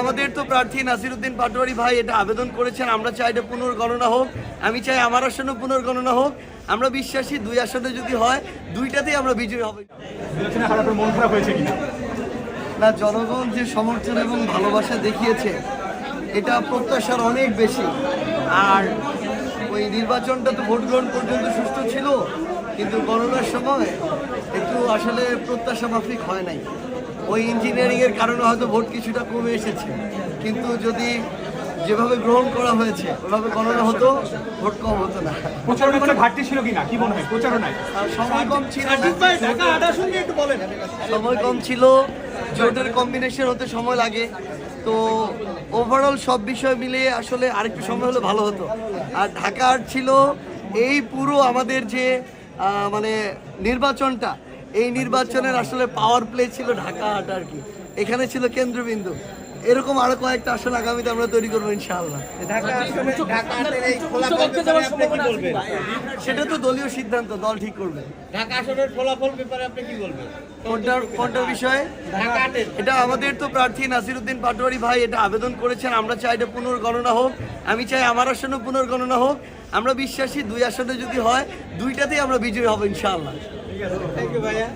আমাদের তো প্রার্থী নাসিরউদ্দিন পাটোয়ারি ভাই এটা আবেদন করেছেন, আমরা চাই এটা পুনর্গণনা হোক। আমি চাই আমার আসনে পুনর্গণনা হোক। আমরা বিশ্বাসী 2 আসনে যদি হয়, 2টাতেই আমরা বিজয়ী হব। না, জনগণ যে সমর্থন এবং ভালোবাসা দেখিয়েছে এটা প্রত্যাশার অনেক বেশি। আর ওই নির্বাচনটা তো ভোট গ্রহণ পর্যন্ত সুষ্ঠু ছিল, কিন্তু গণনার সময় একটু আসলে প্রত্যাশা মাফিক হয় নাই। ওই ইঞ্জিনিয়ারিংয়ের কারণে হয়তো ভোট কিছুটা কমে এসেছে, কিন্তু যদি যেভাবে গ্রহণ করা হয়েছে ওইভাবে গণনা হতো, ভোট কম হতো না। প্রচারণার ঘাটতি ছিল কিনা কি মনে হয়? প্রচারণায় সময় কম ছিল, সময় কম ছিল, জোটের কম্বিনেশন হতে সময় লাগে। তো ওভারঅল সব বিষয় মিলিয়ে আসলে আরেকটু সময় হলে ভালো হতো। আর ঢাকার ছিল এই পুরো আমাদের যে মানে নির্বাচনটা, এই নির্বাচনের আসলে পাওয়ার প্লে ছিল ঢাকা হাট আর কি, এখানে ছিল কেন্দ্রবিন্দু। এরকম আরো কয়েকটা আসন আগামীতে আমরা তৈরি করবো ইনশাআল্লাহ। সেটা তো দলীয় সিদ্ধান্ত, দল ঠিক করবে। ঢাকা আসনের ফলাফল ব্যাপারে আপনি কি বলবেন? কোনটার বিষয়ে? এটা আমাদের তো প্রার্থী নাসিরউদ্দিন পাটোয়ারি ভাই এটা আবেদন করেছেন, আমরা চাই এটা পুনর্গণনা হোক। আমি চাই আমার আসনে পুনর্গণনা হোক। আমরা বিশ্বাসী 2 আসনে যদি হয়, 2টাতেই আমরা বিজয়ী হব ইনশাআল্লাহ। থ্যাংক ইউ ভাইয়া।